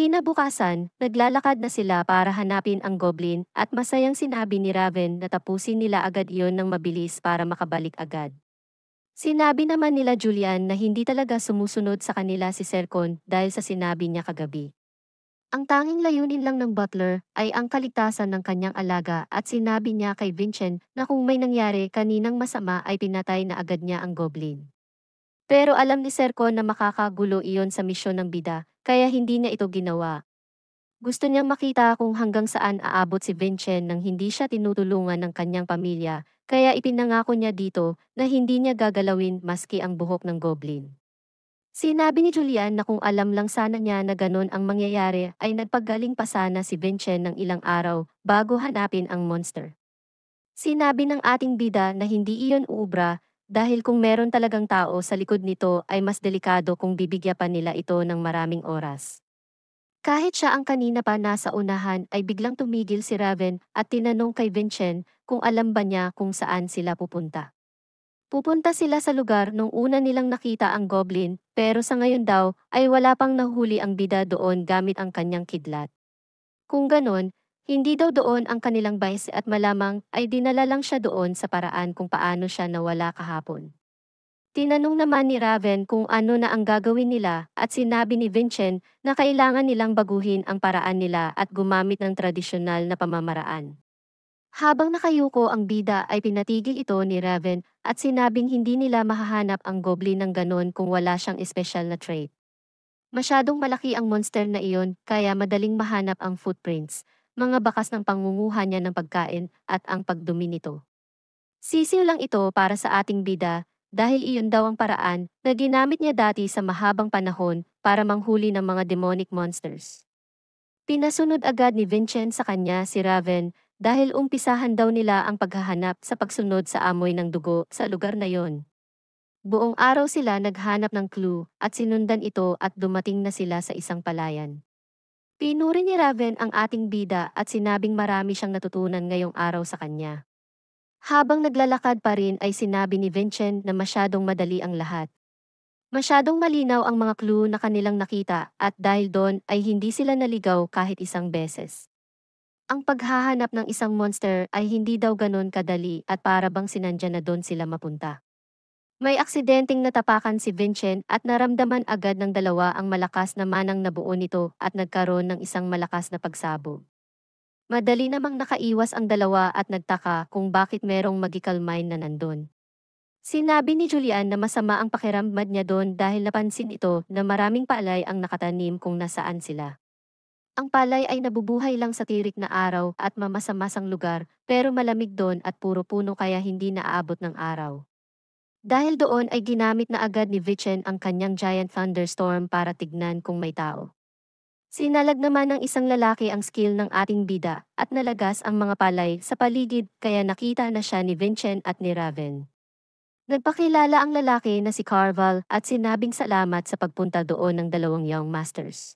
Kinabukasan, naglalakad na sila para hanapin ang goblin at masayang sinabi ni Raven na tapusin nila agad iyon ng mabilis para makabalik agad. Sinabi naman nila Julian na hindi talaga sumusunod sa kanila si Serkon dahil sa sinabi niya kagabi. Ang tanging layunin lang ng butler ay ang kaligtasan ng kanyang alaga at sinabi niya kay Vincent na kung may nangyari kaninang masama ay pinatay na agad niya ang goblin. Pero alam ni Serkon na makakagulo iyon sa misyon ng bida, kaya hindi niya ito ginawa. Gusto niyang makita kung hanggang saan aabot si Vincent nang hindi siya tinutulungan ng kanyang pamilya, kaya ipinangako niya dito na hindi niya gagalawin maski ang buhok ng goblin. Sinabi ni Julian na kung alam lang sana niya na ganon ang mangyayari ay nagpagaling pa sana si Vincent ng ilang araw bago hanapin ang monster. Sinabi ng ating bida na hindi iyon uubra dahil kung meron talagang tao sa likod nito ay mas delikado kung bibigyan pa nila ito ng maraming oras. Kahit siya ang kanina pa nasa unahan ay biglang tumigil si Raven at tinanong kay Vincent kung alam ba niya kung saan sila pupunta. Pupunta sila sa lugar nung una nilang nakita ang goblin pero sa ngayon daw ay wala pang nahuli ang bida doon gamit ang kanyang kidlat. Kung ganon, hindi daw doon ang kanilang base at malamang ay dinala lang siya doon sa paraan kung paano siya nawala kahapon. Tinanong naman ni Raven kung ano na ang gagawin nila at sinabi ni Vincent na kailangan nilang baguhin ang paraan nila at gumamit ng tradisyonal na pamamaraan. Habang nakayuko ang bida ay pinatigil ito ni Raven at sinabing hindi nila mahahanap ang goblin ng ganon kung wala siyang espesyal na trait. Masyadong malaki ang monster na iyon kaya madaling mahanap ang footprints, mga bakas ng pangunguha niya ng pagkain at ang pagdumi nito. Sisiw lang ito para sa ating bida dahil iyon daw ang paraan na ginamit niya dati sa mahabang panahon para manghuli ng mga demonic monsters. Pinasunod agad ni Vincent sa kanya si Raven dahil umpisahan daw nila ang paghahanap sa pagsunod sa amoy ng dugo sa lugar na yon. Buong araw sila naghanap ng clue at sinundan ito at dumating na sila sa isang palayan. Pinuri ni Raven ang ating bida at sinabing marami siyang natutunan ngayong araw sa kanya. Habang naglalakad pa rin ay sinabi ni Vincent na masyadong madali ang lahat. Masyadong malinaw ang mga clue na kanilang nakita at dahil doon ay hindi sila naligaw kahit isang beses. Ang paghahanap ng isang monster ay hindi daw ganon kadali at para bang sinadya na doon sila mapunta. May aksidenteng natapakan si Vincent at naramdaman agad ng dalawa ang malakas na manang nabuo nito at nagkaroon ng isang malakas na pagsabog. Madali namang nakaiwas ang dalawa at nagtaka kung bakit merong magical mind na nandun. Sinabi ni Julian na masama ang pakiramdam niya doon dahil napansin ito na maraming palay ang nakatanim kung nasaan sila. Ang palay ay nabubuhay lang sa tirik na araw at mamasa-masang lugar pero malamig doon at puro puno kaya hindi naaabot ng araw. Dahil doon ay ginamit na agad ni Vichen ang kanyang giant thunderstorm para tignan kung may tao. Sinalag naman ng isang lalaki ang skill ng ating bida at nalagas ang mga palay sa paligid kaya nakita na siya ni Vincent at ni Raven. Nagpakilala ang lalaki na si Carval at sinabing salamat sa pagpunta doon ng dalawang young masters.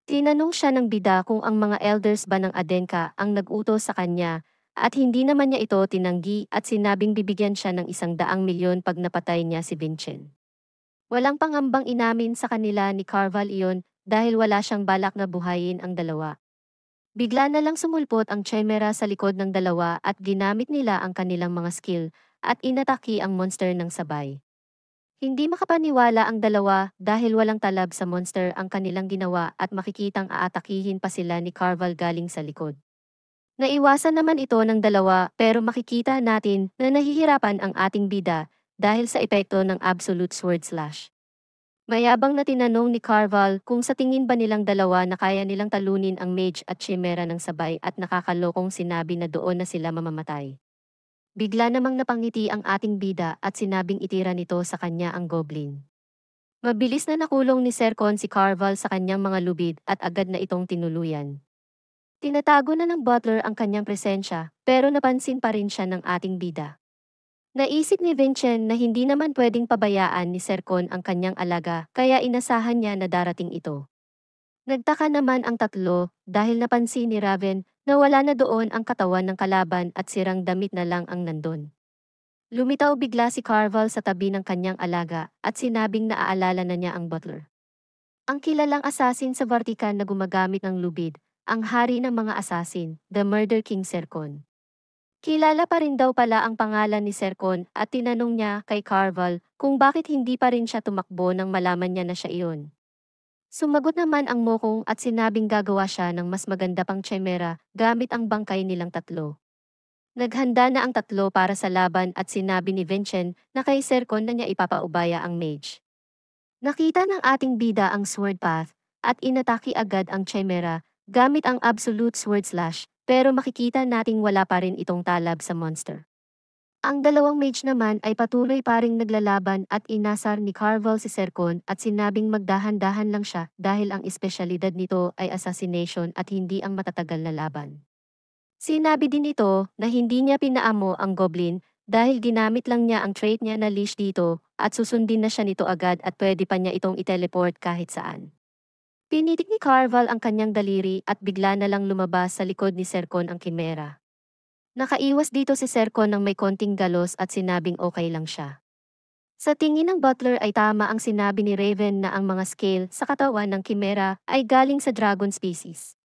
Tinanong siya ng bida kung ang mga elders ba ng Adenka ang nag-utos sa kanya at hindi naman niya ito tinanggi at sinabing bibigyan siya ng 100 milyon pag napatay niya si Vincent. Walang pangambang inamin sa kanila ni Carval iyon dahil wala siyang balak na buhayin ang dalawa. Bigla na lang sumulpot ang chimera sa likod ng dalawa at ginamit nila ang kanilang mga skill at inatake ang monster ng sabay. Hindi makapaniwala ang dalawa dahil walang talab sa monster ang kanilang ginawa at makikitang aatakihin pa sila ni Carval galing sa likod. Naiwasan naman ito ng dalawa pero makikita natin na nahihirapan ang ating bida dahil sa epekto ng absolute sword slash. Mayabang na tinanong ni Carval kung sa tingin ba nilang dalawa na kaya nilang talunin ang mage at chimera ng sabay at nakakalokong sinabi na doon na sila mamamatay. Bigla namang napangiti ang ating bida at sinabing itira nito sa kanya ang goblin. Mabilis na nakulong ni Sercon si Carval sa kanyang mga lubid at agad na itong tinuluyan. Tinatago na ng butler ang kanyang presensya pero napansin pa rin siya ng ating bida. Naisip ni Vincent na hindi naman pwedeng pabayaan ni Sercon ang kanyang alaga kaya inasahan niya na darating ito. Nagtaka naman ang tatlo dahil napansin ni Raven na wala na doon ang katawan ng kalaban at sirang damit na lang ang nandun. Lumitaw bigla si Carval sa tabi ng kanyang alaga at sinabing naaalala na niya ang butler. Ang kilalang assassin sa Vatican na gumagamit ng lubid, ang hari ng mga assassin, the Murder King Sercon. Kilala pa rin daw pala ang pangalan ni Sercon at tinanong niya kay Carval kung bakit hindi pa rin siya tumakbo nang malaman niya na siya iyon. Sumagot naman ang mokong at sinabing gagawa siya ng mas maganda pang chimera gamit ang bangkay nilang tatlo. Naghanda na ang tatlo para sa laban at sinabi ni Vincent na kay Sercon na niya ipapaubaya ang mage. Nakita ng ating bida ang sword path at inatake agad ang chimera gamit ang absolute sword slash pero makikita nating wala pa rin itong talab sa monster. Ang dalawang mage naman ay patuloy pa ring naglalaban at inasar ni Carval si Sercon at sinabing magdahan-dahan lang siya dahil ang espesyalidad nito ay assassination at hindi ang matatagal na laban. Sinabi din ito na hindi niya pinaamo ang goblin dahil ginamit lang niya ang trait niya na leash dito at susundin na siya nito agad at pwede pa niya itong iteleport kahit saan. Pinitik ni Carval ang kanyang daliri at bigla na lang lumabas sa likod ni Sercon ang kimera. Nakaiwas dito si Sercon ng may konting galos at sinabing okay lang siya. Sa tingin ng butler ay tama ang sinabi ni Raven na ang mga scale sa katawan ng kimera ay galing sa dragon species.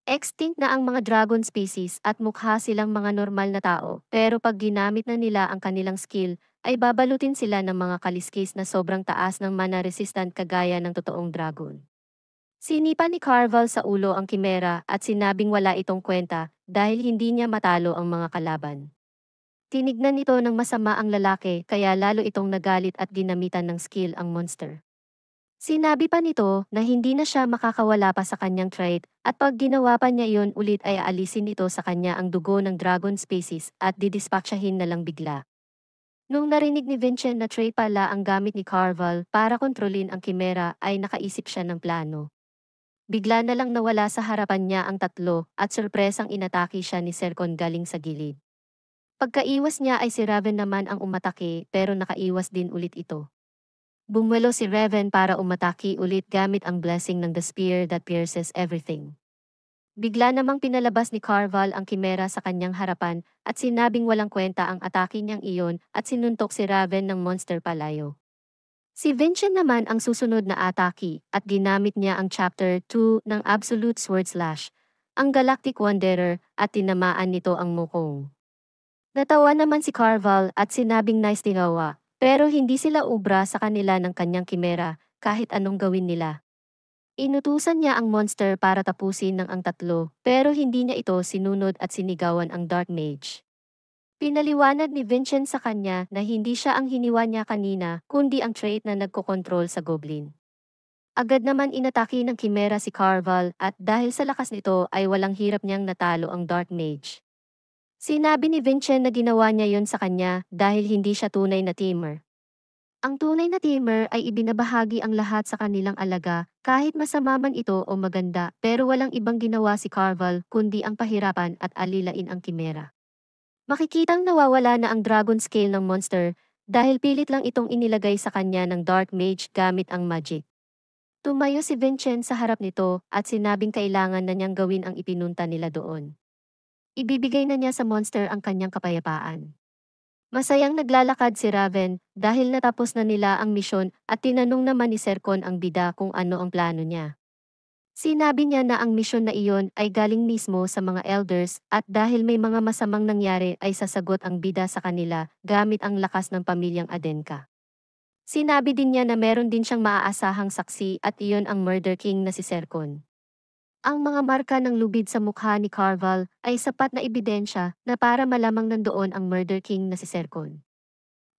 Extinct na ang mga dragon species at mukha silang mga normal na tao, pero pag ginamit na nila ang kanilang skill, ay babalutin sila ng mga kaliskis na sobrang taas ng mana resistant kagaya ng totoong dragon. Sinipa ni Carval sa ulo ang kimera at sinabing wala itong kwenta dahil hindi niya matalo ang mga kalaban. Tinignan nito ng masama ang lalaki kaya lalo itong nagalit at ginamitan ng skill ang monster. Sinabi pa nito na hindi na siya makakawala pa sa kanyang trait at pag ginawa pa niya iyon ulit ay aalisin nito sa kanya ang dugo ng dragon species at didispatchahin na lang bigla. Nung narinig ni Vincent na trait pala ang gamit ni Carval para kontrolin ang kimera ay nakaisip siya ng plano. Bigla na lang nawala sa harapan niya ang tatlo at sorpresang inatake siya ni Sercon galing sa gilid. Pagkaiwas niya ay si Raven naman ang umatake pero nakaiwas din ulit ito. Bumuelo si Raven para umatake ulit gamit ang blessing ng the spear that pierces everything. Bigla namang pinalabas ni Carval ang kimera sa kanyang harapan at sinabing walang kwenta ang atake niyang iyon at sinuntok si Raven ng monster palayo. Si Vincent naman ang susunod na atake at ginamit niya ang Chapter 2 ng Absolute Sword Slash, ang Galactic Wanderer at tinamaan nito ang mukong. Natawa naman si Carval at sinabing nice tinawa, pero hindi sila ubra sa kanila ng kanyang kimera kahit anong gawin nila. Inutusan niya ang monster para tapusin ng ang tatlo pero hindi niya ito sinunod at sinigawan ang Dark Mage. Pinaliwanag ni Vincent sa kanya na hindi siya ang hiniwa niya kanina kundi ang trait na nagkokontrol sa goblin. Agad naman inatake ng kimera si Carval at dahil sa lakas nito ay walang hirap niyang natalo ang Dark Mage. Sinabi ni Vincent na ginawa niya yon sa kanya dahil hindi siya tunay na teamer. Ang tunay na teamer ay ibinabahagi ang lahat sa kanilang alaga kahit masama man ito o maganda pero walang ibang ginawa si Carval kundi ang pahirapan at alilain ang kimera. Makikitang nawawala na ang dragon scale ng monster dahil pilit lang itong inilagay sa kanya ng Dark Mage gamit ang magic. Tumayo si Vincent sa harap nito at sinabing kailangan na niyang gawin ang ipinunta nila doon. Ibibigay na niya sa monster ang kanyang kapayapaan. Masayang naglalakad si Raven dahil natapos na nila ang misyon at tinanong naman ni Sercon ang bida kung ano ang plano niya. Sinabi niya na ang misyon na iyon ay galing mismo sa mga elders at dahil may mga masamang nangyari ay sasagot ang bida sa kanila gamit ang lakas ng pamilyang Adenka. Sinabi din niya na meron din siyang maaasahang saksi at iyon ang Murder King na si Sercon. Ang mga marka ng lubid sa mukha ni Carval ay sapat na ebidensya na para malamang nandoon ang Murder King na si Sercon.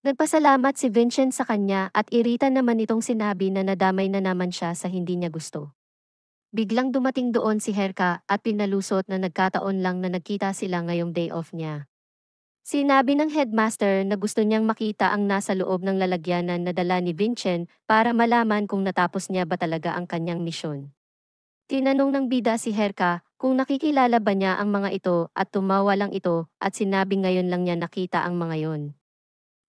Nagpasalamat si Vincent sa kanya at iritan naman itong sinabi na nadamay na naman siya sa hindi niya gusto. Biglang dumating doon si Herka at pinalusot na nagkataon lang na nagkita sila ngayong day off niya. Sinabi ng headmaster na gusto niyang makita ang nasa loob ng lalagyanan na dala ni Vincent para malaman kung natapos niya ba talaga ang kanyang misyon. Tinanong ng bida si Herka kung nakikilala ba niya ang mga ito at tumawa lang ito at sinabi ngayon lang niya nakita ang mga yon.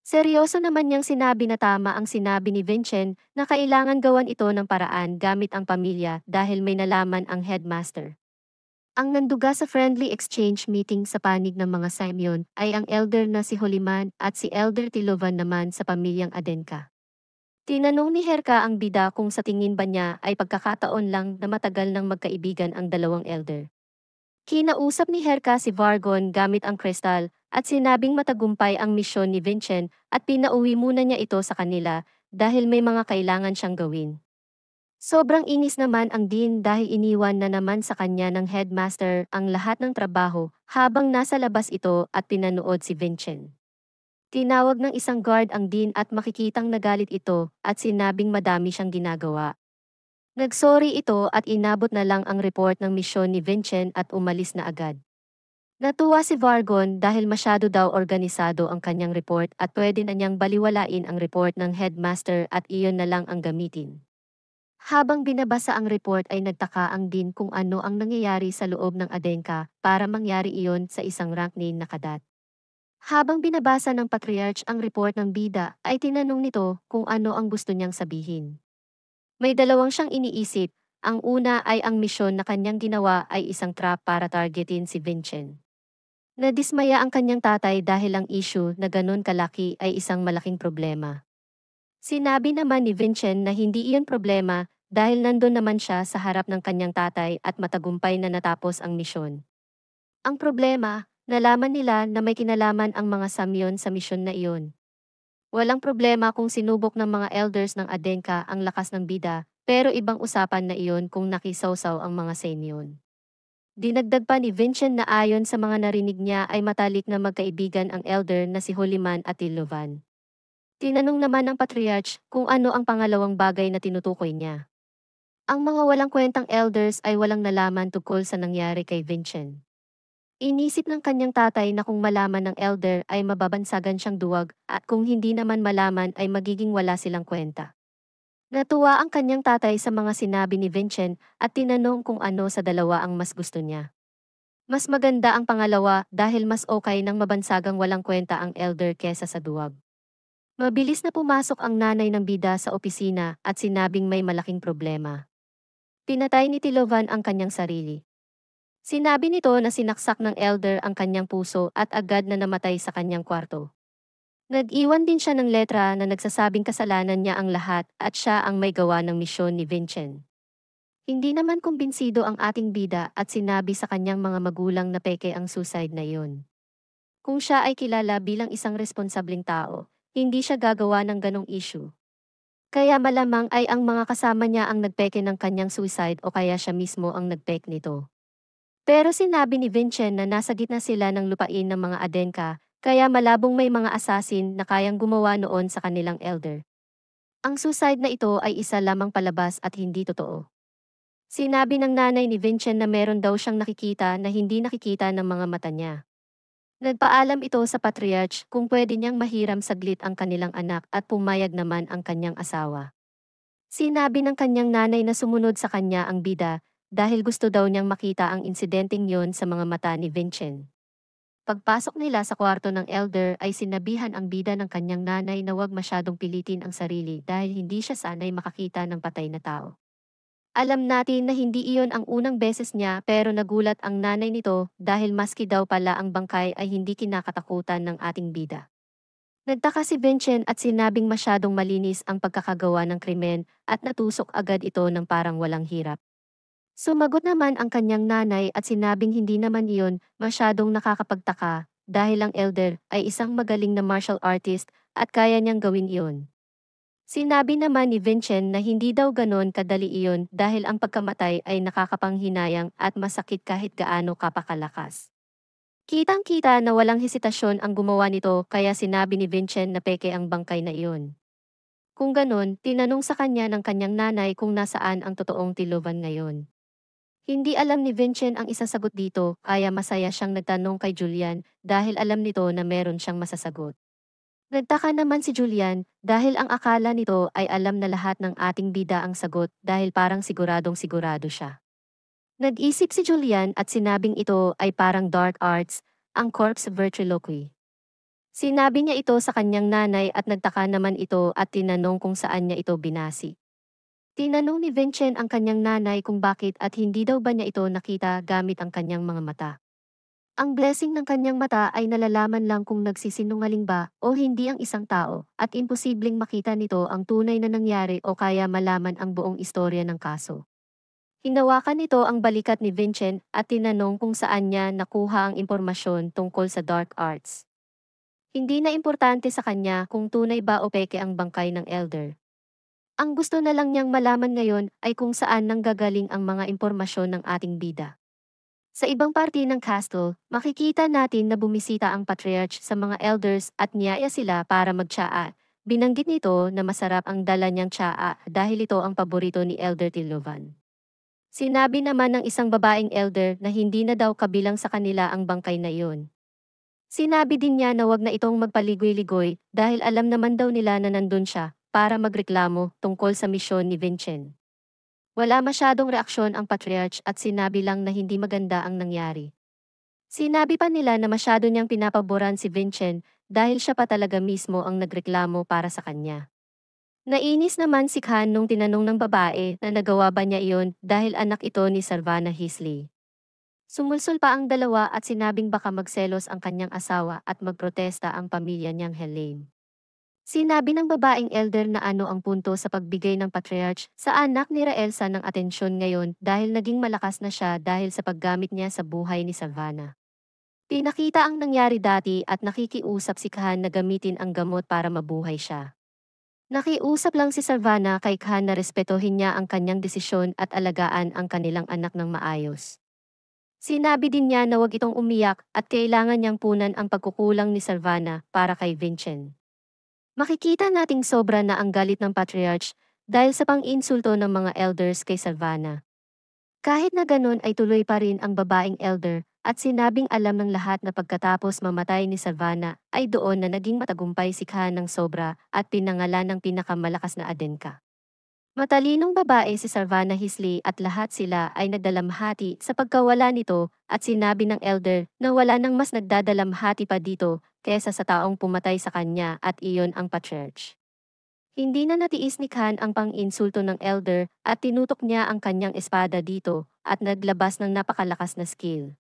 Seryoso naman niyang sinabi na tama ang sinabi ni Vincent na kailangan gawan ito ng paraan gamit ang pamilya dahil may nalaman ang headmaster. Ang nanduga sa friendly exchange meeting sa panig ng mga Simeon ay ang elder na si Holiman at si Elder Tilovan naman sa pamilyang Adenka. Tinanong ni Herka ang bida kung sa tingin ba niya ay pagkakataon lang na matagal nang magkaibigan ang dalawang elder. Kinausap ni Herka si Vargon gamit ang kristal at sinabing matagumpay ang misyon ni Vincent at pinauwi muna niya ito sa kanila dahil may mga kailangan siyang gawin. Sobrang inis naman ang Dean dahil iniwan na naman sa kanya ng headmaster ang lahat ng trabaho habang nasa labas ito at pinanood si Vincent. Tinawag ng isang guard ang Dean at makikitang nagalit ito at sinabing madami siyang ginagawa. Nagsorry ito at inabot na lang ang report ng misyon ni Vincent at umalis na agad. Natuwa si Vargon dahil masyado daw organisado ang kanyang report at pwede na niyang baliwalain ang report ng headmaster at iyon na lang ang gamitin. Habang binabasa ang report ay nagtaka ang Dean kung ano ang nangyayari sa loob ng Adenka para mangyari iyon sa isang rank name na kadat. Habang binabasa ng Patriarch ang report ng bida ay tinanong nito kung ano ang gusto niyang sabihin. May dalawang siyang iniisip, ang una ay ang misyon na kanyang ginawa ay isang trap para targetin si Vincent. Nadismaya ang kanyang tatay dahil ang issue na ganun kalaki ay isang malaking problema. Sinabi naman ni Vincent na hindi iyon problema dahil nandun naman siya sa harap ng kanyang tatay at matagumpay na natapos ang misyon. Ang problema, nalaman nila na may kinalaman ang mga Samyon sa misyon na iyon. Walang problema kung sinubok ng mga elders ng Adenka ang lakas ng bida, pero ibang usapan na iyon kung nakisawsaw ang mga Semyon. Dinagdag pa ni Vincent na ayon sa mga narinig niya ay matalik na magkaibigan ang elder na si Holiman at Tilovan. Tinanong naman ng Patriarch kung ano ang pangalawang bagay na tinutukoy niya. Ang mga walang kwentang elders ay walang nalaman tungkol sa nangyari kay Vincent. Inisip ng kanyang tatay na kung malaman ng elder ay mababansagan siyang duwag at kung hindi naman malaman ay magiging wala silang kwenta. Natuwa ang kanyang tatay sa mga sinabi ni Vincent at tinanong kung ano sa dalawa ang mas gusto niya. Mas maganda ang pangalawa dahil mas okay nang mabansagang walang kwenta ang elder kesa sa duwag. Mabilis na pumasok ang nanay ng bida sa opisina at sinabing may malaking problema. Pinatay ni Tilovan ang kanyang sarili. Sinabi nito na sinaksak ng elder ang kanyang puso at agad na namatay sa kanyang kwarto. Nag-iwan din siya ng letra na nagsasabing kasalanan niya ang lahat at siya ang may gawa ng misyon ni Vincent. Hindi naman kumbinsido ang ating bida at sinabi sa kanyang mga magulang na peke ang suicide na iyon. Kung siya ay kilala bilang isang responsableng tao, hindi siya gagawa ng ganong issue. Kaya malamang ay ang mga kasama niya ang nagpeke ng kanyang suicide o kaya siya mismo ang nagpeke nito. Pero sinabi ni Vincent na nasa gitna sila ng lupain ng mga Adenka, kaya malabong may mga assassin na kayang gumawa noon sa kanilang elder. Ang suicide na ito ay isa lamang palabas at hindi totoo. Sinabi ng nanay ni Vincent na meron daw siyang nakikita na hindi nakikita ng mga mata niya. Nagpaalam ito sa Patriarch kung pwede niyang mahiram saglit ang kanilang anak at pumayag naman ang kanyang asawa. Sinabi ng kanyang nanay na sumunod sa kanya ang bida dahil gusto daw niyang makita ang insidenteng yon sa mga mata ni Vincent. Pagpasok nila sa kwarto ng elder ay sinabihan ang bida ng kanyang nanay na huwag masyadong pilitin ang sarili dahil hindi siya sanay makakita ng patay na tao. Alam natin na hindi iyon ang unang beses niya pero nagulat ang nanay nito dahil maski daw pala ang bangkay ay hindi kinakatakutan ng ating bida. Nagtaka si Vincent at sinabing masyadong malinis ang pagkakagawa ng krimen at natusok agad ito ng parang walang hirap. Sumagot naman ang kanyang nanay at sinabing hindi naman iyon masyadong nakakapagtaka dahil ang elder ay isang magaling na martial artist at kaya niyang gawin iyon. Sinabi naman ni Vincent na hindi daw ganon kadali iyon dahil ang pagkamatay ay nakakapanghinayang at masakit kahit gaano kapakalakas. Kitang-kita na walang hesitasyon ang gumawa nito kaya sinabi ni Vincent na peke ang bangkay na iyon. Kung ganon, tinanong sa kanya ng kanyang nanay kung nasaan ang totoong Tilovan ngayon. Hindi alam ni Vincent ang isasagot dito, kaya masaya siyang nagtanong kay Julian dahil alam nito na meron siyang masasagot. Nagtaka naman si Julian dahil ang akala nito ay alam na lahat ng ating bida ang sagot dahil parang siguradong sigurado siya. Nag-isip si Julian at sinabing ito ay parang dark arts, ang corpse ventriloquy. Sinabi niya ito sa kanyang nanay at nagtaka naman ito at tinanong kung saan niya ito binasi. Tinanong ni Vincent ang kanyang nanay kung bakit at hindi daw ba niya ito nakita gamit ang kanyang mga mata. Ang blessing ng kanyang mata ay nalalaman lang kung nagsisinungaling ba o hindi ang isang tao at imposibleng makita nito ang tunay na nangyari o kaya malaman ang buong istorya ng kaso. Hinawakan nito ang balikat ni Vincent at tinanong kung saan niya nakuha ang impormasyon tungkol sa dark arts. Hindi na importante sa kanya kung tunay ba o peke ang bangkay ng elder. Ang gusto na lang niyang malaman ngayon ay kung saan nanggagaling ang mga impormasyon ng ating bida. Sa ibang parte ng castle, makikita natin na bumisita ang patriarch sa mga elders at niyaya sila para magtsaa. Binanggit nito na masarap ang dala niyang tsaa dahil ito ang paborito ni Elder Tilovan. Sinabi naman ng isang babaeng elder na hindi na daw kabilang sa kanila ang bangkay na iyon. Sinabi din niya na wag na itong magpaligoy-ligoy dahil alam naman daw nila na nandun siya para magreklamo tungkol sa misyon ni Vincent. Wala masyadong reaksyon ang patriarch at sinabi lang na hindi maganda ang nangyari. Sinabi pa nila na masyado niyang pinapaboran si Vincent dahil siya pa talaga mismo ang nagreklamo para sa kanya. Nainis naman si Khan nung tinanong ng babae na nagawa ba niya iyon dahil anak ito ni Sarvana Hisley. Sumulsul pa ang dalawa at sinabing baka magselos ang kanyang asawa at magprotesta ang pamilya niyang Helene. Sinabi ng babaeng elder na ano ang punto sa pagbigay ng patriarch sa anak ni Raelsa ng atensyon ngayon dahil naging malakas na siya dahil sa paggamit niya sa buhay ni Savannah. Pinakita ang nangyari dati at nakikiusap si Khan na gamitin ang gamot para mabuhay siya. Nakiusap lang si Savannah kay Khan na respetuhin niya ang kanyang desisyon at alagaan ang kanilang anak ng maayos. Sinabi din niya na wag itong umiyak at kailangan niyang punan ang pagkukulang ni Savannah para kay Vincent. Makikita nating sobra na ang galit ng patriarch dahil sa pang-insulto ng mga elders kay Savannah. Kahit na ganun ay tuloy pa rin ang babaeng elder at sinabing alam ng lahat na pagkatapos mamatay ni Savannah ay doon na naging matagumpay si Khan ng sobra at pinangalan ng pinakamalakas na Adenka. Matalinong babae si Savannah Hisley at lahat sila ay nagdalamhati sa pagkawala nito at sinabi ng elder na wala nang mas nagdadalamhati pa dito kesa sa taong pumatay sa kanya at iyon ang patriarch. Hindi na natiis ni Khan ang pang-insulto ng elder at tinutok niya ang kanyang espada dito at naglabas ng napakalakas na skill.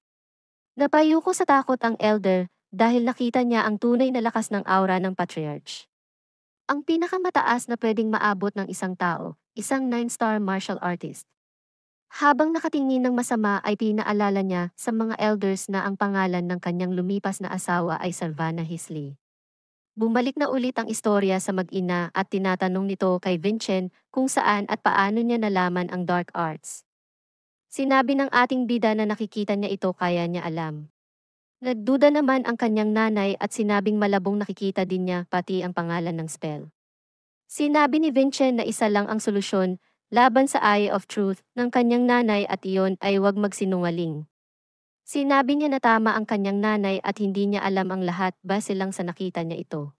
Napayuko sa takot ang elder dahil nakita niya ang tunay na lakas ng aura ng patriarch. Ang pinakamataas na pwedeng maabot ng isang tao, isang 9-star martial artist. Habang nakatingin ng masama ay pinaalala niya sa mga elders na ang pangalan ng kanyang lumipas na asawa ay Savannah Hisley. Bumalik na ulit ang istorya sa mag-ina at tinatanong nito kay Vincent kung saan at paano niya nalaman ang dark arts. Sinabi ng ating bida na nakikita niya ito kaya niya alam. Nagduda naman ang kanyang nanay at sinabing malabong nakikita din niya pati ang pangalan ng spell. Sinabi ni Vincent na isa lang ang solusyon laban sa Eye of Truth ng kanyang nanay at iyon ay huwag magsinungaling. Sinabi niya na tama ang kanyang nanay at hindi niya alam ang lahat base lang sa nakita niya ito.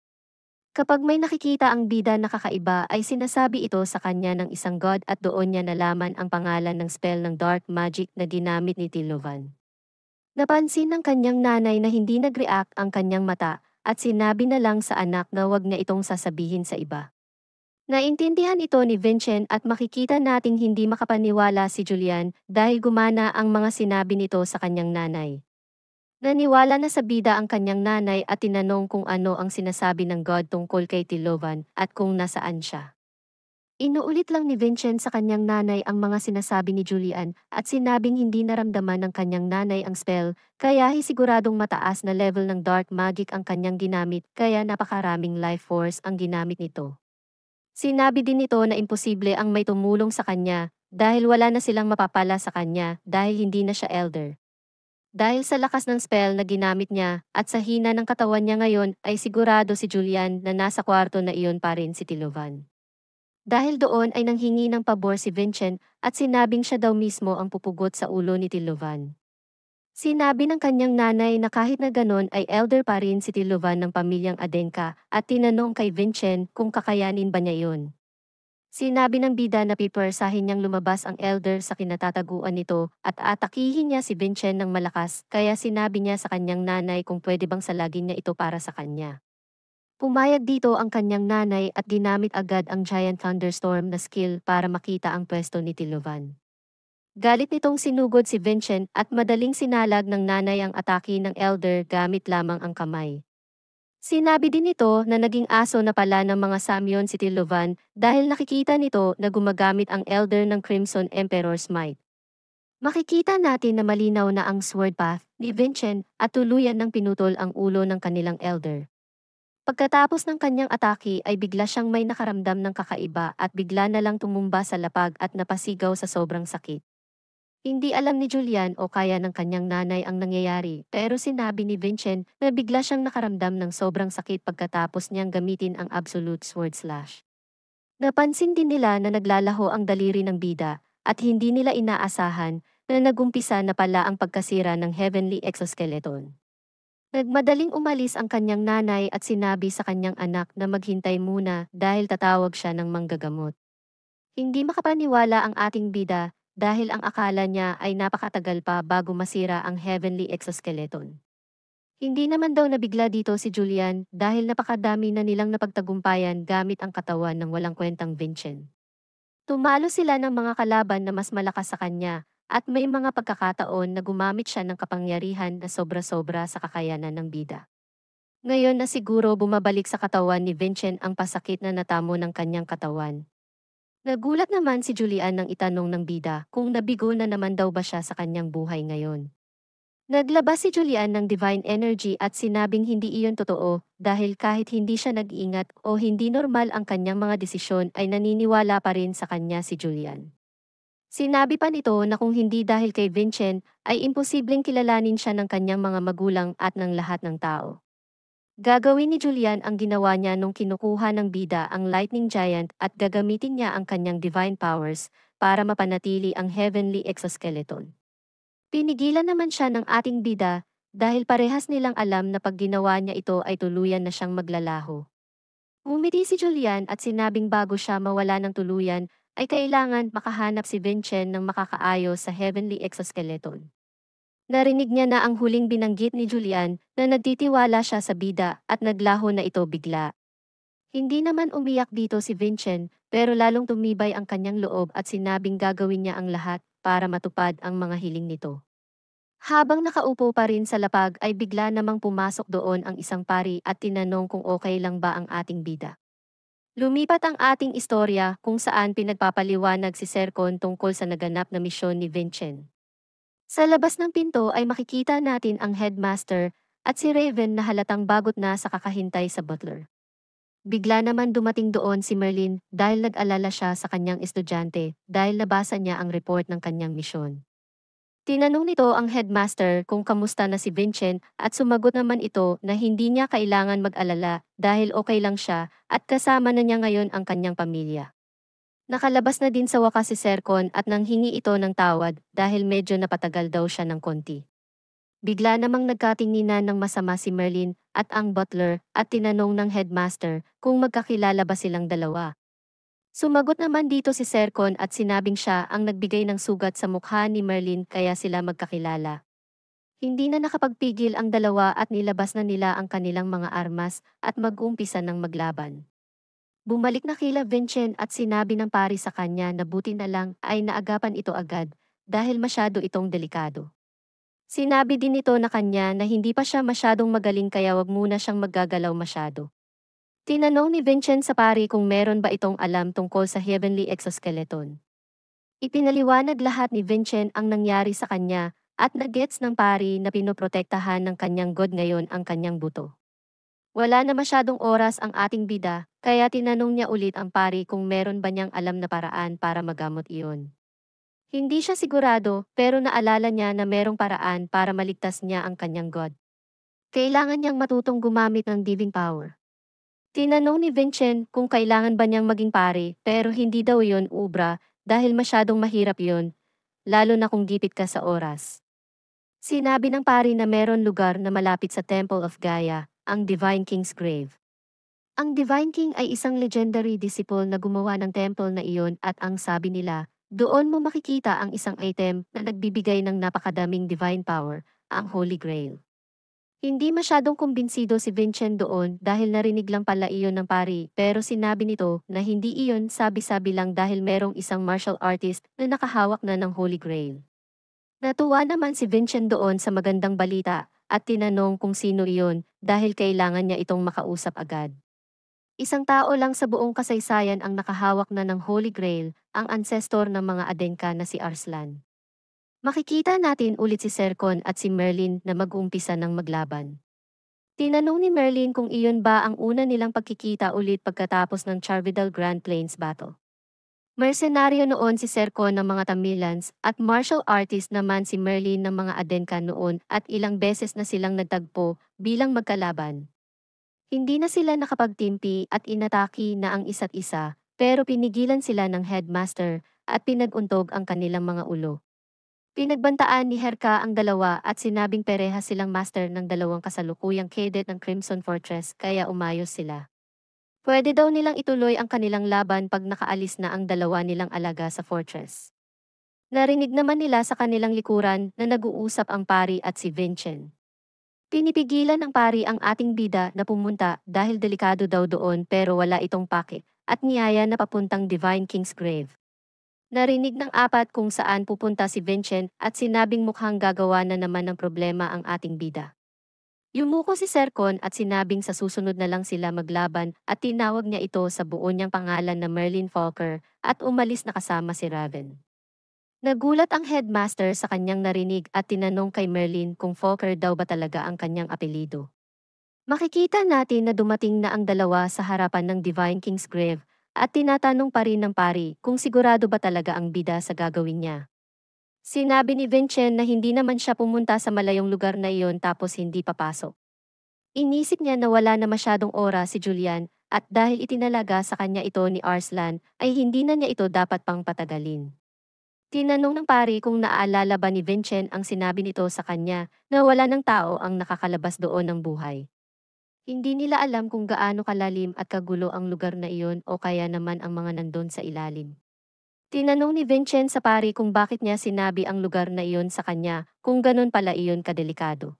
Kapag may nakikita ang bida na kakaiba ay sinasabi ito sa kanya ng isang god at doon niya nalaman ang pangalan ng spell ng dark magic na ginamit ni Tilovan. Napansin ng kanyang nanay na hindi nag-react ang kanyang mata at sinabi na lang sa anak na wag na itong sasabihin sa iba. Naintindihan ito ni Vincent at makikita nating hindi makapaniwala si Julian dahil gumana ang mga sinabi nito sa kanyang nanay. Naniwala na sa bida ang kanyang nanay at tinanong kung ano ang sinasabi ng God tungkol kay Tilovan at kung nasaan siya. Inuulit lang ni Vincent sa kanyang nanay ang mga sinasabi ni Julian at sinabing hindi naramdaman ng kanyang nanay ang spell kaya siguradong mataas na level ng dark magic ang kanyang ginamit kaya napakaraming life force ang ginamit nito. Sinabi din nito na imposible ang may tumulong sa kanya dahil wala na silang mapapala sa kanya dahil hindi na siya elder. Dahil sa lakas ng spell na ginamit niya at sa hina ng katawan niya ngayon ay sigurado si Julian na nasa kwarto na iyon pa rin si Tilovan. Dahil doon ay nanghingi ng pabor si Vincent at sinabing siya daw mismo ang pupugot sa ulo ni Tilovan. Sinabi ng kanyang nanay na kahit na ganon ay elder pa rin si Tilovan ng pamilyang Adenka at tinanong kay Vincent kung kakayanin ba niya iyon. Sinabi ng bida na pipersahin niyang lumabas ang elder sa kinatataguan nito at atakihin niya si Vincent ng malakas kaya sinabi niya sa kanyang nanay kung pwede bang salagin niya ito para sa kanya. Pumayag dito ang kanyang nanay at ginamit agad ang Giant Thunderstorm na skill para makita ang pwesto ni Tilovan. Galit nitong sinugod si Vincent at madaling sinalag ng nanay ang atake ng elder gamit lamang ang kamay. Sinabi din nito na naging aso na pala ng mga Samyon si Tilovan dahil nakikita nito na gumagamit ang elder ng Crimson Emperor's Might. Makikita natin na malinaw na ang sword path ni Vincent at tuluyan ng pinutol ang ulo ng kanilang elder. Pagkatapos ng kanyang atake ay bigla siyang may nakaramdam ng kakaiba at bigla na lang tumumba sa lapag at napasigaw sa sobrang sakit. Hindi alam ni Julian o kaya ng kanyang nanay ang nangyayari pero sinabi ni Vincent na bigla siyang nakaramdam ng sobrang sakit pagkatapos niyang gamitin ang Absolute Sword Slash. Napansin din nila na naglalaho ang daliri ng bida at hindi nila inaasahan na nagumpisa na pala ang pagkasira ng Heavenly Exoskeleton. Nagmadaling umalis ang kanyang nanay at sinabi sa kanyang anak na maghintay muna dahil tatawag siya ng manggagamot. Hindi makapaniwala ang ating bida dahil ang akala niya ay napakatagal pa bago masira ang Heavenly Exoskeleton. Hindi naman daw nabigla dito si Julian dahil napakadami na nilang napagtagumpayan gamit ang katawan ng walang kwentang Vincent. Tumalo sila ng mga kalaban na mas malakas sa kanya at may mga pagkakataon na gumamit siya ng kapangyarihan na sobra-sobra sa kakayanan ng bida. Ngayon na siguro bumabalik sa katawan ni Vincent ang pasakit na natamo ng kanyang katawan. Nagulat naman si Julian nang itanong ng bida kung nabigo na naman daw ba siya sa kanyang buhay ngayon. Naglabas si Julian ng divine energy at sinabing hindi iyon totoo dahil kahit hindi siya nag-iingat o hindi normal ang kanyang mga desisyon ay naniniwala pa rin sa kanya si Julian. Sinabi pa nito na kung hindi dahil kay Vincent ay imposibleng kilalanin siya ng kanyang mga magulang at ng lahat ng tao. Gagawin ni Julian ang ginawa niya nung kinukuha ng bida ang Lightning Giant at gagamitin niya ang kanyang divine powers para mapanatili ang Heavenly Exoskeleton. Pinigilan naman siya ng ating bida dahil parehas nilang alam na pag ginawa niya ito ay tuluyan na siyang maglalaho. Umiti si Julian at sinabing bago siya mawala ng tuluyan ay kailangan makahanap si Vincent ng makakaayos sa Heavenly Exoskeleton. Narinig niya na ang huling binanggit ni Julian na nagtitiwala siya sa bida at naglaho na ito bigla. Hindi naman umiyak dito si Vincent pero lalong tumibay ang kanyang loob at sinabing gagawin niya ang lahat para matupad ang mga hiling nito. Habang nakaupo pa rin sa lapag ay bigla namang pumasok doon ang isang pari at tinanong kung okay lang ba ang ating bida. Lumipat ang ating istorya kung saan pinagpapaliwanag si Sercon tungkol sa naganap na misyon ni Vincent. Sa labas ng pinto ay makikita natin ang headmaster at si Raven na halatang bagot na sa kakahintay sa butler. Bigla naman dumating doon si Merlin dahil nag-alala siya sa kanyang estudyante dahil nabasa niya ang report ng kanyang misyon. Tinanong nito ang headmaster kung kamusta na si Vincent at sumagot naman ito na hindi niya kailangan mag-alala dahil okay lang siya at kasama na niya ngayon ang kanyang pamilya. Nakalabas na din sa wakas si Sercon at nanghingi ito ng tawad dahil medyo napatagal daw siya ng konti. Bigla namang nagkatinginan ng masama si Merlin at ang butler at tinanong ng headmaster kung magkakilala ba silang dalawa. Sumagot naman dito si Sercon at sinabing siya ang nagbigay ng sugat sa mukha ni Merlin kaya sila magkakilala. Hindi na nakapagpigil ang dalawa at nilabas na nila ang kanilang mga armas at mag-umpisa ng maglaban. Bumalik na kila Vincent at sinabi ng pari sa kanya na buti na lang ay naagapan ito agad dahil masyado itong delikado. Sinabi din nito na kanya na hindi pa siya masyadong magaling kaya wag muna siyang maggagalaw masyado. Tinanong ni Vincent sa pari kung meron ba itong alam tungkol sa Heavenly Exoskeleton. Ipinaliwanag lahat ni Vincent ang nangyari sa kanya at nagets ng pari na pinoprotektahan ng kanyang god ngayon ang kanyang buto. Wala na masyadong oras ang ating bida kaya tinanong niya ulit ang pari kung meron ba niyang alam na paraan para magamot iyon. Hindi siya sigurado pero naalala niya na merong paraan para maligtas niya ang kanyang god. Kailangan niyang matutong gumamit ng divine power. Tinanong ni Vincent kung kailangan ba niyang maging pare pero hindi daw yon ubra dahil masyadong mahirap yon, lalo na kung gipit ka sa oras. Sinabi ng pari na meron lugar na malapit sa Temple of Gaia, ang Divine King's Grave. Ang Divine King ay isang legendary disciple na gumawa ng temple na iyon at ang sabi nila, doon mo makikita ang isang item na nagbibigay ng napakadaming divine power, ang Holy Grail. Hindi masyadong kumbinsido si Vincent doon dahil narinig lang pala iyon ng pari pero sinabi nito na hindi iyon sabi-sabi lang dahil merong isang martial artist na nakahawak na ng Holy Grail. Natuwa naman si Vincent doon sa magandang balita at tinanong kung sino iyon dahil kailangan niya itong makausap agad. Isang tao lang sa buong kasaysayan ang nakahawak na ng Holy Grail, ang ancestor ng mga Adenka na si Arslan. Makikita natin ulit si Serkon at si Merlin na mag-uumpisa ng maglaban. Tinanong ni Merlin kung iyon ba ang una nilang pagkikita ulit pagkatapos ng Charvidal Grand Plains Battle. Mersenaryo noon si Serkon ng mga Tamilans at martial artist naman si Merlin ng mga Adenka noon at ilang beses na silang nagtagpo bilang magkalaban. Hindi na sila nakapagtimpi at inataki na ang isa't isa, pero pinigilan sila ng headmaster at pinag-untog ang kanilang mga ulo. Pinagbantaan ni Herka ang dalawa at sinabing perehas silang master ng dalawang kasalukuyang cadet ng Crimson Fortress kaya umayos sila. Pwede daw nilang ituloy ang kanilang laban pag nakaalis na ang dalawa nilang alaga sa fortress. Narinig naman nila sa kanilang likuran na nag-uusap ang pari at si Vincent. Pinipigilan ng pari ang ating bida na pumunta dahil delikado daw doon pero wala itong pake at niyaya na papuntang Divine King's Grave. Narinig ng apat kung saan pupunta si Vincent at sinabing mukhang gagawa na naman ng problema ang ating bida. Yumuko si Serkon at sinabing sa susunod na lang sila maglaban at tinawag niya ito sa buo niyang pangalan na Merlin Falker at umalis na kasama si Raven. Nagulat ang headmaster sa kanyang narinig at tinanong kay Merlin kung Falker daw ba talaga ang kanyang apelido. Makikita natin na dumating na ang dalawa sa harapan ng Divine King's Grave at tinatanong pa rin ng pari kung sigurado ba talaga ang bida sa gagawin niya. Sinabi ni Vincent na hindi naman siya pumunta sa malayong lugar na iyon tapos hindi papasok. Inisip niya na wala na masyadong oras si Julian at dahil itinalaga sa kanya ito ni Arslan ay hindi na niya ito dapat pang patagalin. Tinanong ng pari kung naaalala ba ni Vincent ang sinabi nito sa kanya na wala ng tao ang nakakalabas doon ng buhay. Hindi nila alam kung gaano kalalim at kagulo ang lugar na iyon o kaya naman ang mga nandun sa ilalim. Tinanong ni Vincent sa pari kung bakit niya sinabi ang lugar na iyon sa kanya kung ganun pala iyon kadelikado.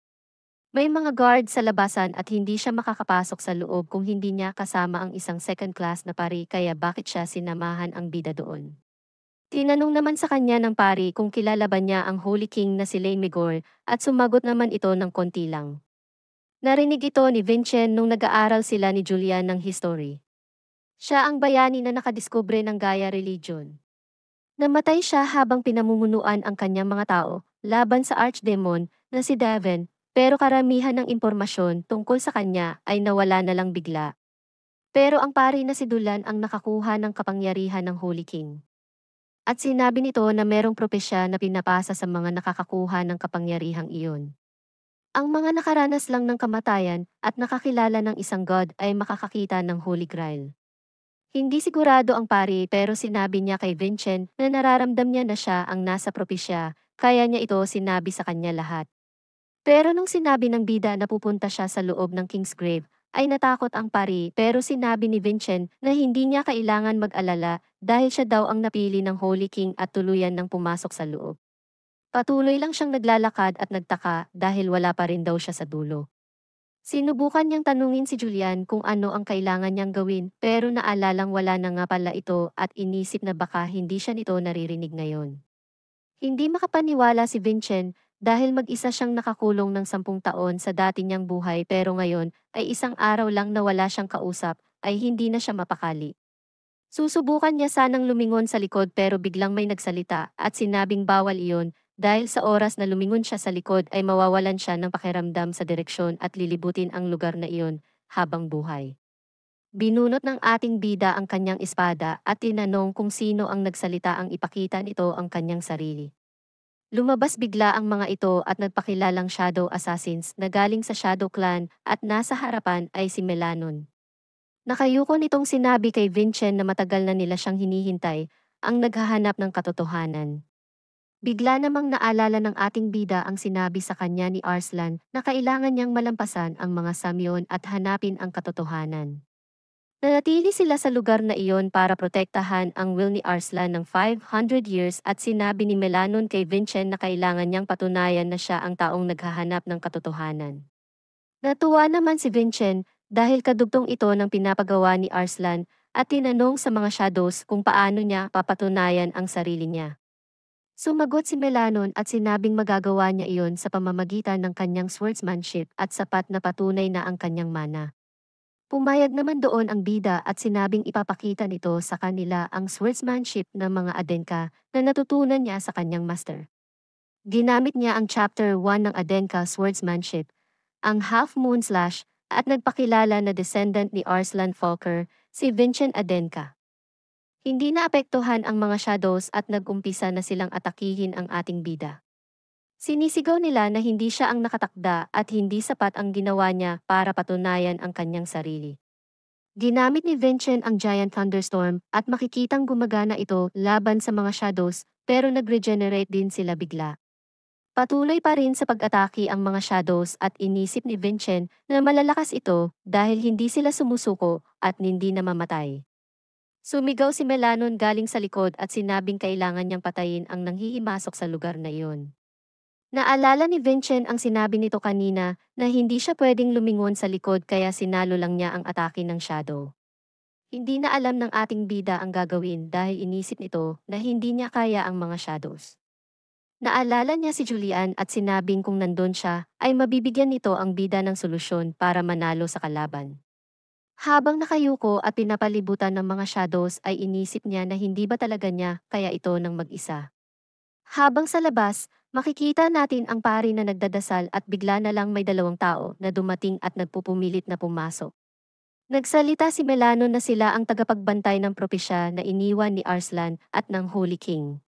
May mga guard sa labasan at hindi siya makakapasok sa loob kung hindi niya kasama ang isang second class na pari kaya bakit siya sinamahan ang bida doon. Tinanong naman sa kanya ng pari kung kilala ba niya ang Holy King na si Laimigor at sumagot naman ito ng konti lang. Narinig ito ni Vincent nung nag-aaral sila ni Julian ng history. Siya ang bayani na nakadiskubre ng Gaia religion. Namatay siya habang pinamumunuan ang kanyang mga tao laban sa archdemon na si Daven, pero karamihan ng impormasyon tungkol sa kanya ay nawala na lang bigla. Pero ang pari na si Dulan ang nakakuha ng kapangyarihan ng Holy King. At sinabi nito na merong propesya na pinapasa sa mga nakakakuha ng kapangyarihang iyon. Ang mga nakaranas lang ng kamatayan at nakakilala ng isang god ay makakakita ng Holy Grail. Hindi sigurado ang pari pero sinabi niya kay Vincent na nararamdam niya na siya ang nasa propesya, kaya niya ito sinabi sa kanya lahat. Pero nung sinabi ng bida na pupunta siya sa loob ng King's Grave, ay natakot ang pari pero sinabi ni Vincent na hindi niya kailangan mag-alala dahil siya daw ang napili ng Holy King at tuluyan ng pumasok sa loob. Patuloy lang siyang naglalakad at nagtaka dahil wala pa rin daw siya sa dulo. Sinubukan niyang tanungin si Julian kung ano ang kailangan niyang gawin pero naalalang wala na nga pala ito at inisip na baka hindi siya nito naririnig ngayon. Hindi makapaniwala si Vincent dahil mag-isa siyang nakakulong ng 10 taon sa dati niyang buhay pero ngayon ay isang araw lang na wala siyang kausap ay hindi na siya mapakali. Susubukan niya sanang lumingon sa likod pero biglang may nagsalita at sinabing bawal iyon dahil sa oras na lumingon siya sa likod ay mawawalan siya ng pakiramdam sa direksyon at lilibutin ang lugar na iyon habang buhay. Binunot ng ating bida ang kanyang espada at tinanong kung sino ang nagsalita ang ipakita nito ang kanyang sarili. Lumabas bigla ang mga ito at nagpakilalang Shadow Assassins na galing sa Shadow Clan at nasa harapan ay si Melanon. Nakayuko nitong sinabi kay Vincent na matagal na nila siyang hinihintay, ang naghahanap ng katotohanan. Bigla namang naalala ng ating bida ang sinabi sa kanya ni Arslan na kailangan niyang malampasan ang mga samyon at hanapin ang katotohanan. Nanatili sila sa lugar na iyon para protektahan ang will ni Arslan ng 500 years at sinabi ni Melanon kay Vincent na kailangan niyang patunayan na siya ang taong naghahanap ng katotohanan. Natuwa naman si Vincent dahil kadugtong ito ng pinapagawa ni Arslan at tinanong sa mga shadows kung paano niya papatunayan ang sarili niya. Sumagot si Melanon at sinabing magagawa niya iyon sa pamamagitan ng kanyang swordsmanship at sapat na patunay na ang kanyang mana. Pumayag naman doon ang bida at sinabing ipapakita nito sa kanila ang swordsmanship ng mga Adenka na natutunan niya sa kanyang master. Ginamit niya ang Chapter 1 ng Adenka Swordsmanship, ang Half Moon Slash, at nagpakilala na descendant ni Arslan Falker, si Vincent Adenka. Hindi naapektuhan ang mga shadows at nag-umpisa na silang atakihin ang ating bida. Sinisigaw nila na hindi siya ang nakatakda at hindi sapat ang ginawa niya para patunayan ang kanyang sarili. Ginamit ni Vincent ang Giant Thunderstorm at makikitang gumagana ito laban sa mga shadows pero nag-regenerate din sila bigla. Patuloy pa rin sa pag-atake ang mga shadows at inisip ni Vincent na malalakas ito dahil hindi sila sumusuko at hindi namamatay. Sumigaw si Melanon galing sa likod at sinabing kailangan niyang patayin ang nanghihimasok sa lugar na iyon. Naalala ni Vincent ang sinabi nito kanina na hindi siya pwedeng lumingon sa likod kaya sinalo lang niya ang atake ng shadow. Hindi na alam ng ating bida ang gagawin dahil inisip nito na hindi niya kaya ang mga shadows. Naalala niya si Julian at sinabing kung nandun siya ay mabibigyan nito ang bida ng solusyon para manalo sa kalaban. Habang nakayuko at pinapalibutan ng mga shadows ay inisip niya na hindi ba talaga niya kaya ito ng mag-isa. Habang sa labas, makikita natin ang pari na nagdadasal at bigla na lang may dalawang tao na dumating at nagpupumilit na pumasok. Nagsalita si Melano na sila ang tagapagbantay ng propesya na iniwan ni Arslan at ng Holy King.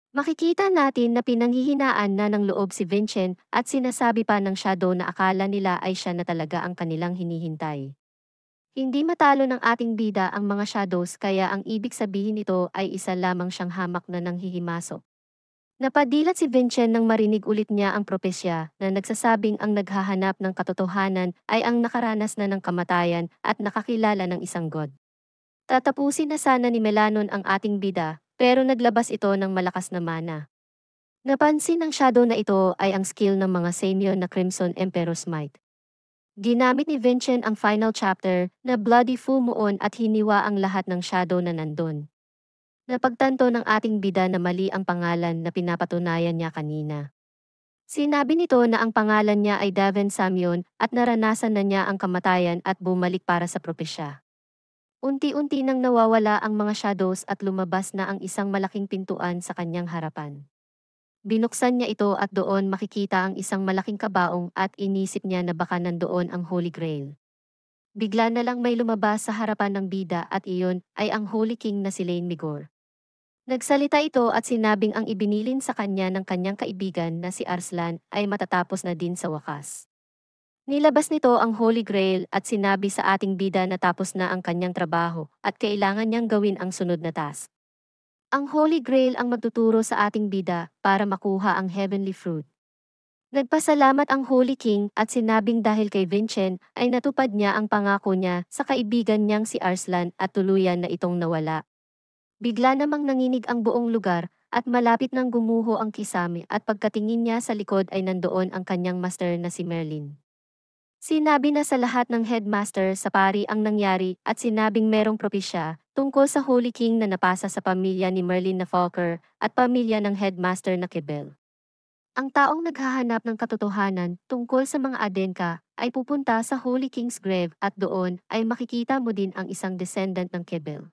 Makikita natin na pinanghihinaan na ng loob si Vincent at sinasabi pa ng shadow na akala nila ay siya na talaga ang kanilang hinihintay. Hindi matalo ng ating bida ang mga shadows kaya ang ibig sabihin nito ay isa lamang siyang hamak na nanghihimasok. Napadilat si Vincent nang marinig ulit niya ang propesya na nagsasabing ang naghahanap ng katotohanan ay ang nakaranas na ng kamatayan at nakakilala ng isang god. Tatapusin na sana ni Melanon ang ating bida, pero naglabas ito ng malakas na mana. Napansin ng shadow na ito ay ang skill ng mga Samion na Crimson Emperor's Might. Ginamit ni Vincent ang final chapter na Bloody Full Moon at hiniwa ang lahat ng shadow na nandun. Napagtanto ng ating bida na mali ang pangalan na pinapatunayan niya kanina. Sinabi nito na ang pangalan niya ay Daven Samion at naranasan na niya ang kamatayan at bumalik para sa propesya. Unti-unti nang nawawala ang mga shadows at lumabas na ang isang malaking pintuan sa kanyang harapan. Binuksan niya ito at doon makikita ang isang malaking kabaong at inisip niya na baka nandoon ang Holy Grail. Bigla na lang may lumabas sa harapan ng bida at iyon ay ang Holy King na si Lane Migor. Nagsalita ito at sinabing ang ibinilin sa kanya ng kanyang kaibigan na si Arslan ay matatapos na din sa wakas. Nilabas nito ang Holy Grail at sinabi sa ating bida na tapos na ang kanyang trabaho at kailangan niyang gawin ang sunod na task. Ang Holy Grail ang magtuturo sa ating bida para makuha ang Heavenly Fruit. Nagpasalamat ang Holy King at sinabing dahil kay Vincent ay natupad niya ang pangako niya sa kaibigan niyang si Arslan at tuluyan na itong nawala. Bigla namang nanginig ang buong lugar at malapit nang gumuho ang kisame at pagkatingin niya sa likod ay nandoon ang kanyang master na si Merlin. Sinabi na sa lahat ng headmaster sa pari ang nangyari at sinabing merong propesya tungkol sa Holy King na napasa sa pamilya ni Merlin na Falker at pamilya ng headmaster na Kebel. Ang taong naghahanap ng katotohanan tungkol sa mga Adenka ay pupunta sa Holy King's grave at doon ay makikita mo din ang isang descendant ng Kebel.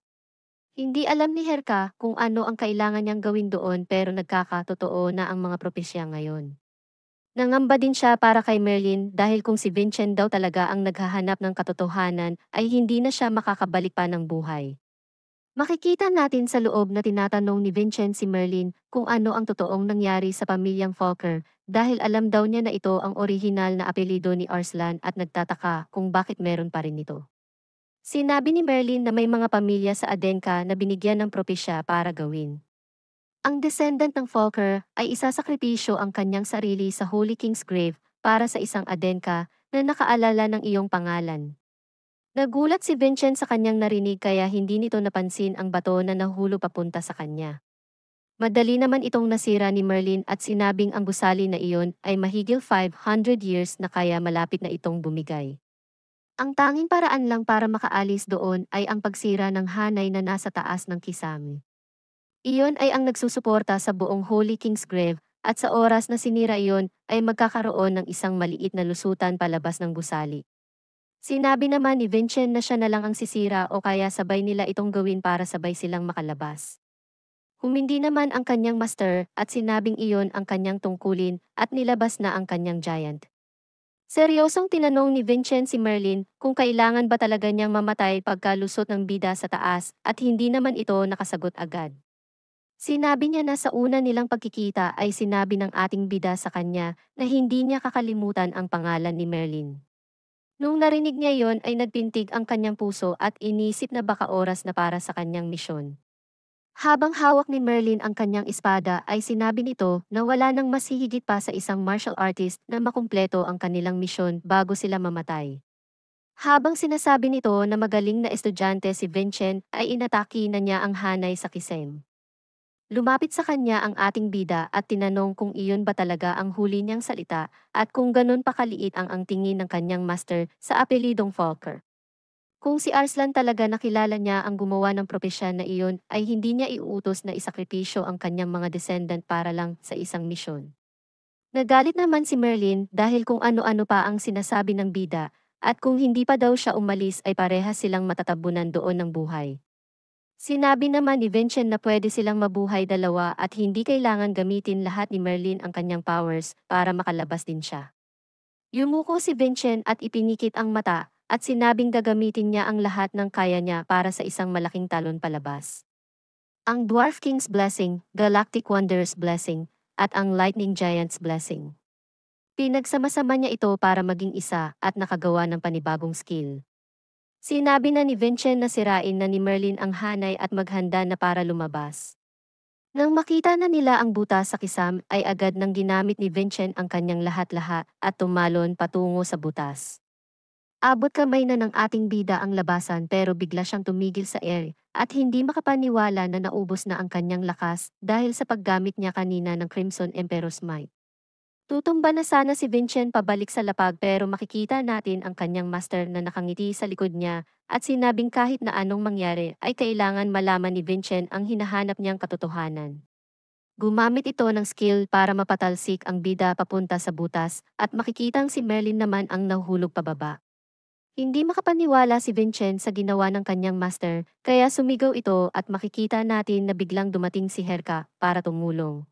Hindi alam ni Herka kung ano ang kailangan niyang gawin doon pero nagkakatotoo na ang mga propesya ngayon. Nangamba din siya para kay Merlin dahil kung si Vincent daw talaga ang naghahanap ng katotohanan ay hindi na siya makakabalik pa ng buhay. Makikita natin sa loob na tinatanong ni Vincent si Merlin kung ano ang totoong nangyari sa pamilyang Falker dahil alam daw niya na ito ang orihinal na apelyido ni Arslan at nagtataka kung bakit meron pa rin ito. Sinabi ni Merlin na may mga pamilya sa Adenka na binigyan ng propesya para gawin. Ang descendant ng Falker ay isasakripisyo ang kanyang sarili sa Holy King's grave para sa isang Adenka na nakaalala ng iyong pangalan. Nagulat si Vincent sa kanyang narinig kaya hindi nito napansin ang bato na nahulog papunta sa kanya. Madali naman itong nasira ni Merlin at sinabing ang gusali na iyon ay mahigil 500 years na kaya malapit na itong bumigay. Ang tanging paraan lang para makaalis doon ay ang pagsira ng hanay na nasa taas ng kisame. Iyon ay ang nagsusuporta sa buong Holy King's Grave at sa oras na sinira iyon ay magkakaroon ng isang maliit na lusutan palabas ng gusali. Sinabi naman ni Vincent na siya na lang ang sisira o kaya sabay nila itong gawin para sabay silang makalabas. Humindi naman ang kanyang master at sinabing iyon ang kanyang tungkulin at nilabas na ang kanyang giant. Seryosong tinanong ni Vincent si Merlin kung kailangan ba talaga niyang mamatay pagkalusot ng bida sa taas at hindi naman ito nakasagot agad. Sinabi niya na sa una nilang pagkikita ay sinabi ng ating bida sa kanya na hindi niya kakalimutan ang pangalan ni Merlin. Nung narinig niya yon ay nagpintig ang kanyang puso at inisip na baka oras na para sa kanyang misyon. Habang hawak ni Merlin ang kanyang espada ay sinabi nito na wala nang mas hihigit pa sa isang martial artist na makumpleto ang kanilang misyon bago sila mamatay. Habang sinasabi nito na magaling na estudyante si Vincent ay inataki na niya ang hanay sa kisem. Lumapit sa kanya ang ating bida at tinanong kung iyon ba talaga ang huli niyang salita at kung ganun pa kaliit ang tingin ng kanyang master sa apelidong Falker. Kung si Arslan talaga nakilala niya ang gumawa ng propesya na iyon ay hindi niya iuutos na isakripisyo ang kanyang mga descendant para lang sa isang misyon. Nagalit naman si Merlin dahil kung ano-ano pa ang sinasabi ng bida at kung hindi pa daw siya umalis ay parehas silang matatabunan doon ng buhay. Sinabi naman ni Vincent na pwede silang mabuhay dalawa at hindi kailangan gamitin lahat ni Merlin ang kanyang powers para makalabas din siya. Yumuko si Vincent at ipinikit ang mata at sinabing gagamitin niya ang lahat ng kaya niya para sa isang malaking talon palabas. Ang Dwarf King's Blessing, Galactic Wanderer's Blessing, at ang Lightning Giant's Blessing. Pinagsama-sama niya ito para maging isa at nakagawa ng panibagong skill. Sinabi na ni Vincent na sirain na ni Merlin ang hanay at maghanda na para lumabas. Nang makita na nila ang butas sa kisam ay agad nang ginamit ni Vincent ang kanyang lahat-lahat at tumalon patungo sa butas. Abot kamay na ng ating bida ang labasan pero bigla siyang tumigil sa air at hindi makapaniwala na naubos na ang kanyang lakas dahil sa paggamit niya kanina ng Crimson Emperor's Might. Tutumba na sana si Vincent pabalik sa lapag pero makikita natin ang kanyang master na nakangiti sa likod niya at sinabing kahit na anong mangyari ay kailangan malaman ni Vincent ang hinahanap niyang katotohanan. Gumamit ito ng skill para mapatalsik ang bida papunta sa butas at makikitang si Merlin naman ang nahuhulog pababa. Hindi makapaniwala si Vincent sa ginawa ng kanyang master kaya sumigaw ito at makikita natin na biglang dumating si Herka para tumulong.